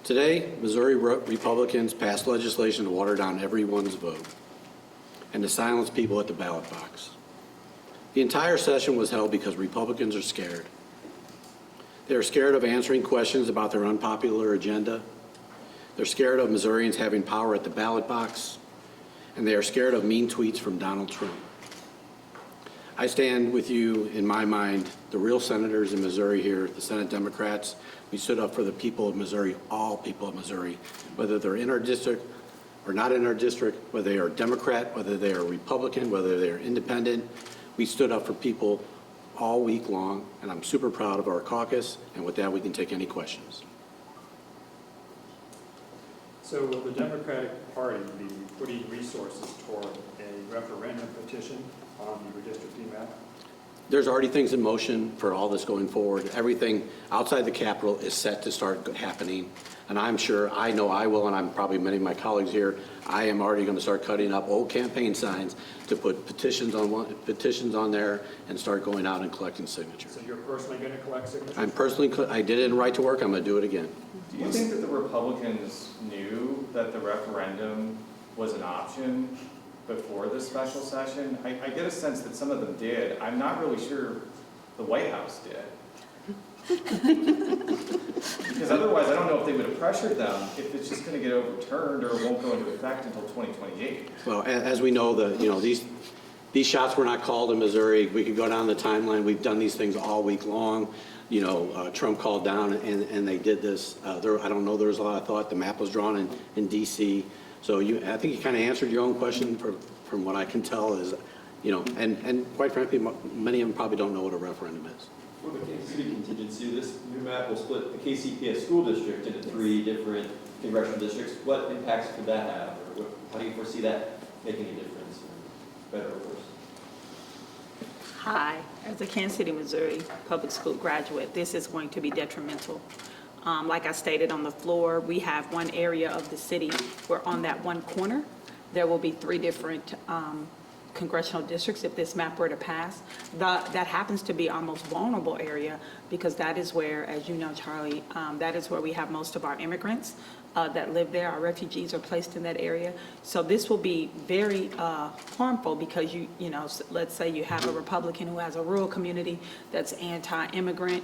Today, Missouri Republicans passed legislation to water down everyone's vote and to silence people at the ballot box. The entire session was held because Republicans are scared. They are scared of answering questions about their unpopular agenda. They're scared of Missourians having power at the ballot box. And they are scared of mean tweets from Donald Trump. I stand with you, in my mind, the real senators in Missouri here, the Senate Democrats. We stood up for the people of Missouri, all people of Missouri, whether they're in our district or not in our district, whether they are Democrat, whether they are Republican, whether they are independent. We stood up for people all week long, and I'm super proud of our caucus, and with that, we can take any questions. So will the Democratic Party be putting resources toward a referendum petition on the redistricting map? There's already things in motion for all this going forward. Everything outside the Capitol is set to start happening. And I'm sure, I know I will, and I'm probably many of my colleagues here, I am already going to start cutting up old campaign signs to put petitions on there and start going out and collecting signatures. So you're personally going to collect signatures? I did it in Right to Work. I'm going to do it again. Do you think that the Republicans knew that the referendum was an option before this special session? I get a sense that some of them did. I'm not really sure the White House did. Because otherwise, I don't know if they would have pressured them if it's just going to get overturned or it won't go into effect until 2028. Well, as we know, these shots were not called in Missouri. We could go down the timeline. We've done these things all week long. Trump called down and they did this. I don't know, there was a lot of thought. The map was drawn in D.C. So I think you kind of answered your own question from what I can tell is, and quite frankly, many of them probably don't know what a referendum is. For the Kansas City contingency, this new map will split the KCPS school district into 3 different congressional districts. What impacts could that have? Or how do you foresee that making a difference, better or worse? Hi, as a Kansas City, Missouri public school graduate, this is going to be detrimental. Like I stated on the floor, we have one area of the city where on that one corner, there will be 3 different congressional districts if this map were to pass. That happens to be our most vulnerable area because that is where, as you know, Charlie, that is where we have most of our immigrants that live there. Our refugees are placed in that area. So this will be very harmful because let's say you have a Republican who has a rural community that's anti-immigrant,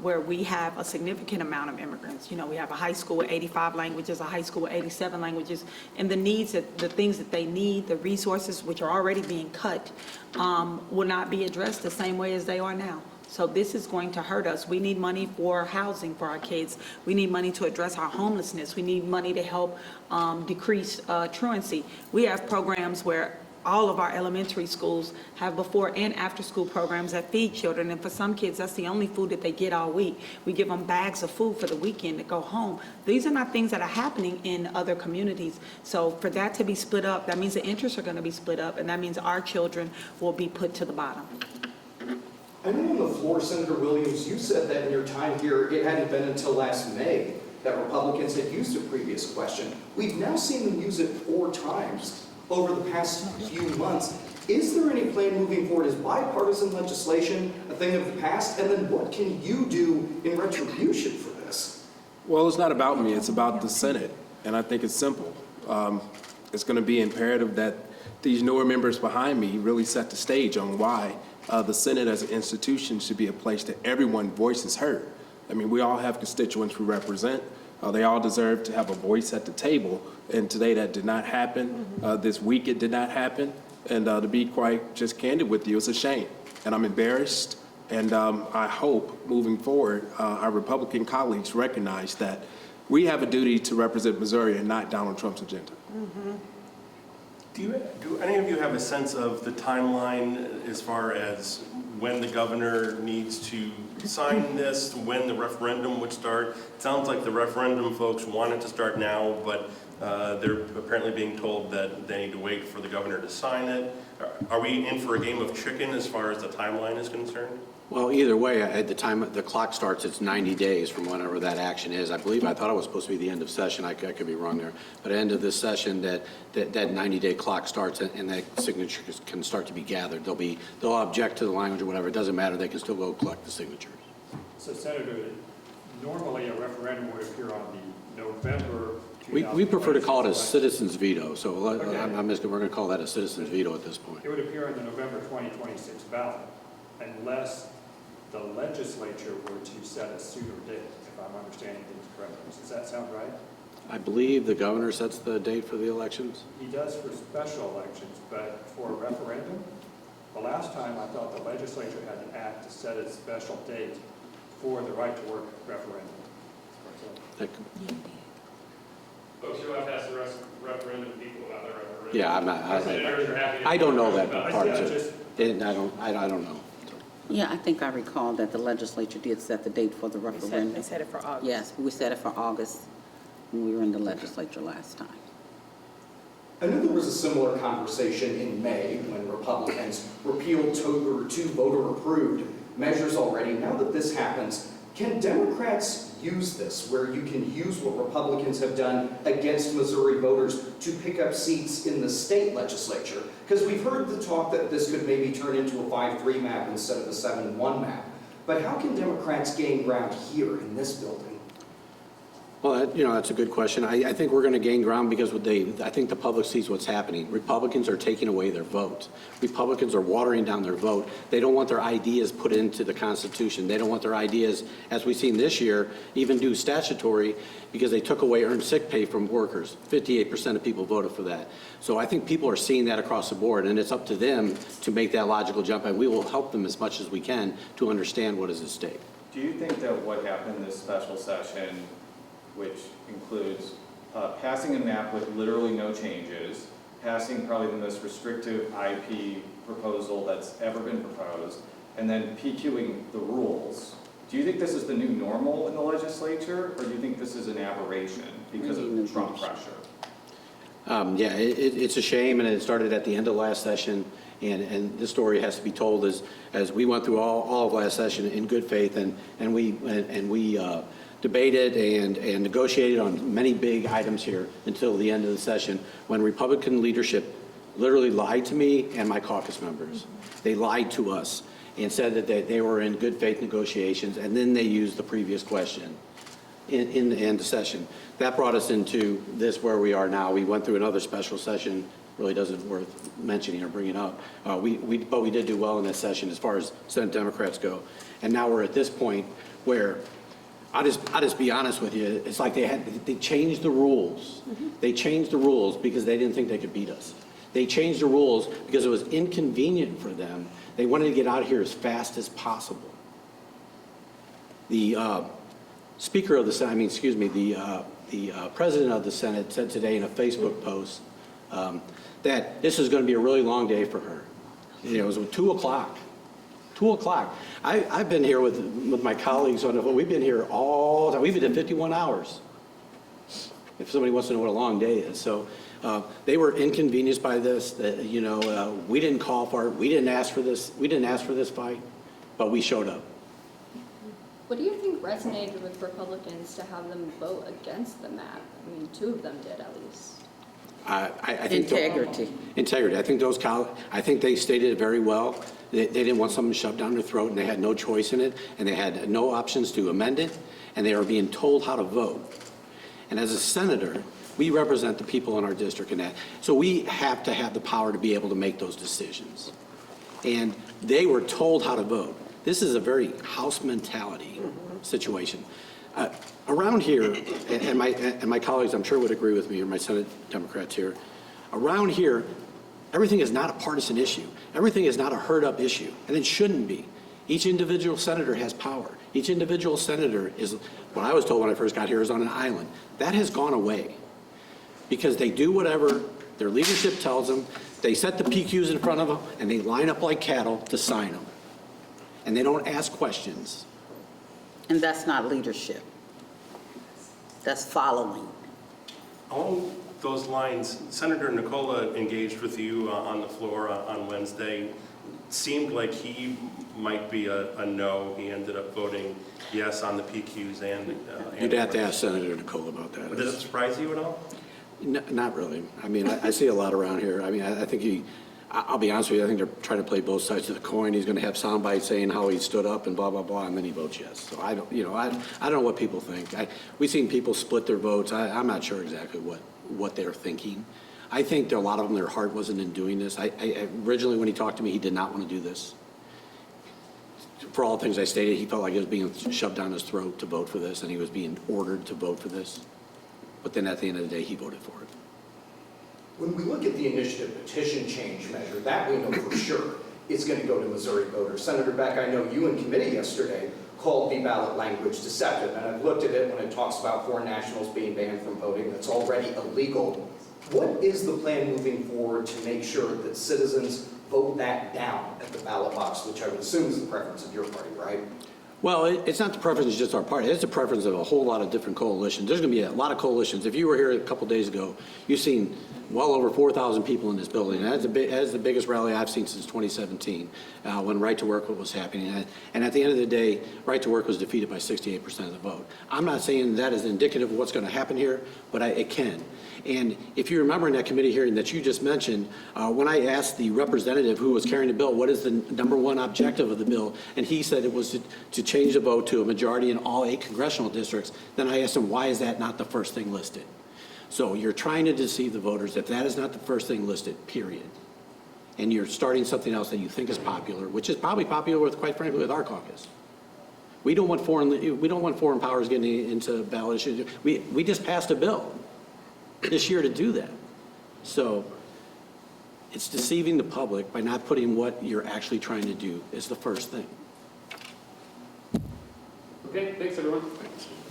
where we have a significant amount of immigrants. We have a high school with 85 languages, a high school with 87 languages, and the things that they need, the resources which are already being cut, will not be addressed the same way as they are now. So this is going to hurt us. We need money for housing for our kids. We need money to address our homelessness. We need money to help decrease truancy. We have programs where all of our elementary schools have before and after school programs that feed children, and for some kids that's the only food that they get all week. We give them bags of food for the weekend to go home. These are not things that are happening in other communities. So for that to be split up, that means the interests are going to be split up, and that means our children will be put to the bottom. I know on the floor, Senator Williams, you said that in your time here, it hadn't been until last May that Republicans had used a previous question. We've now seen them use it 4 times over the past few months. Is there any plan moving forward? Is bipartisan legislation a thing of the past? And then what can you do in retribution for this? Well, it's not about me, it's about the Senate. And I think it's simple. It's going to be imperative that these newer members behind me really set the stage on why the Senate as an institution should be a place that everyone's voice is heard. I mean, we all have constituents we represent. They all deserve to have a voice at the table. And today that did not happen. This week it did not happen. And to be quite just candid with you, it's a shame. And I'm embarrassed. And I hope moving forward, our Republican colleagues recognize that we have a duty to represent Missouri and not Donald Trump's agenda. Mm-hmm. Do any of you have a sense of the timeline as far as when the governor needs to sign this, when the referendum would start? It sounds like the referendum folks want it to start now, but they're apparently being told that they need to wait for the governor to sign it. Are we in for a game of chicken as far as the timeline is concerned? Well, either way, at the time the clock starts, it's 90 days from whenever that action is. I thought it was supposed to be the end of session. I could be wrong there. But at the end of this session, that 90-day clock starts and that signatures can start to be gathered. They'll object to the language or whatever. It doesn't matter. They can still go collect the signatures. So, Senator, normally a referendum would appear on the November. We prefer to call it a 2026 citizens veto, so Okay. we're going to call that a citizens veto at this point. It would appear on the November 2026 ballot unless the legislature were to set a sooner date, if I'm understanding things correctly. Does that sound right? I believe the governor sets the date for the elections. He does for special elections, but for a referendum, the last time I thought the legislature had an act to set a special date for the right to work referendum. That- Folks, you'll have to ask the referendum people about their referendum. Yeah, I'm not, Senators are happy to- I don't know that part Yeah, of just- it. And I don't know. Yeah, I think I recall that the legislature did set the date for the They referendum. set it for August. Yes, we set it for August when we were in the legislature last time. I know there was a similar conversation in May when Republicans repealed two voter-approved measures already. Now that this happens, can Democrats use this, where you can use what Republicans have done against Missouri voters to pick up seats in the state legislature? Because we've heard the talk that this could maybe turn into a 5-3 map instead of a 7-1 map. But how can Democrats gain ground here in this building? Well, that's a good question. I think we're going to gain ground because I think the public sees what's happening. Republicans are taking away their vote. Republicans are watering down their vote. They don't want their ideas put into the Constitution. They don't want their ideas, as we've seen this year, even do statutory because they took away earned sick pay from workers. 58% of people voted for that. So I think people are seeing that across the board, and it's up to them to make that logical jump, and we will help them as much as we can to understand what is at stake. Do you think that what happened this special session, which includes passing a map with literally no changes, passing probably the most restrictive IP proposal that's ever been proposed, and then PQing the rules, do you think this is the new normal in the legislature, or do you think this is an aberration because of Trump pressure? Yeah, it's a shame, and it started at the end of last session, and this story has to be told as we went through all of last session in good faith, and we debated and negotiated on many big items here until the end of the session, when Republican leadership literally lied to me and my caucus members. They lied to us and said that they were in good faith negotiations, and then they used the previous question in the end of session. That brought us into this where we are now. We went through another special session, really doesn't worth mentioning or bringing up. But we did do well in this session as far as Senate Democrats go. And now we're at this point where I'll just be honest with you. It's like they changed the rules. They changed the rules because they didn't think they could beat us. They changed the rules because it was inconvenient for them. They wanted to get out of here as fast as possible. The Speaker of the Senate, the President of the Senate said today in a Facebook post that this is going to be a really long day for her. It was 2 o'clock. 2 o'clock. I've been here with my colleagues on the phone. We've been here all the time. We've been at 51 hours, if somebody wants to know what a long day is. So they were inconvenienced by this. We didn't call for it. We didn't ask for this. We didn't ask for this fight, but we showed up. What do you think resonated with Republicans to have them vote against the map? I mean, 2 of them did at least. I think Integrity. Integrity. I think they stated it very well. They didn't want something shoved down their throat, and they had no choice in it, and they had no options to amend it, and they were being told how to vote. And as a senator, we represent the people in our district in that. So we have to have the power to be able to make those decisions. And they were told how to vote. This is a very House mentality situation. Around here, and my colleagues I'm sure would agree with me, or my Senate Democrats here, around here, everything is not a partisan issue. Everything is not a herd-up issue, and it shouldn't be. Each individual senator has power. Each individual senator is, what I was told when I first got here, is on an island. That has gone away because they do whatever their leadership tells them. They set the PQs in front of them, and they line up like cattle to sign them. And they don't ask questions. And that's not leadership. That's following. Along those lines, Senator Nicola engaged with you on the floor on Wednesday. Seemed like he might be a no. He ended up voting yes on the PQs and You'd have to ask Senator Nicola about that. Did it surprise you at all? Not really. I mean, I see a lot around here. I mean, I think I'll be honest with you, I think they're trying to play both sides of the coin. He's going to have sound bites saying how he stood up and blah, blah, blah, and then he votes yes. So I don't, I don't know what people think. We've seen people split their votes. I'm not sure exactly what they're thinking. I think that a lot of them, their heart wasn't in doing this. Originally, when he talked to me, he did not want to do this. For all the things I stated, he felt like he was being shoved down his throat to vote for this, and he was being ordered to vote for this. But then at the end of the day, he voted for it. When we look at the initiative petition change measure, that we know for sure it's going to go to Missouri voters. Senator Beck, I know you in committee yesterday called the ballot language deceptive, and I've looked at it when it talks about foreign nationals being banned from voting. That's already illegal. What is the plan moving forward to make sure that citizens vote that down at the ballot box, which I would assume is the preference of your party, right? Well, it's not the preference of just our party. It's the preference of a whole lot of different coalitions. There's going to be a lot of coalitions. If you were here a couple days ago, you've seen well over 4,000 people in this building. That's the biggest rally I've seen since 2017, when Right to Work was happening. And at the end of the day, Right to Work was defeated by 68% of the vote. I'm not saying that is indicative of what's going to happen here, but it can. And if you remember in that committee hearing that you just mentioned, when I asked the representative who was carrying the bill, what is the number one objective of the bill, and he said it was to change the vote to a majority in all 8 congressional districts, then I asked him, why is that not the first thing listed? So you're trying to deceive the voters if that is not the first thing listed, period. And you're starting something else that you think is popular, which is probably popular with, quite frankly, with our caucus. We don't want foreign powers getting into ballot issues. We just passed a bill this year to do that. So it's deceiving the public by not putting what you're actually trying to do as the first thing. Okay, thanks, everyone.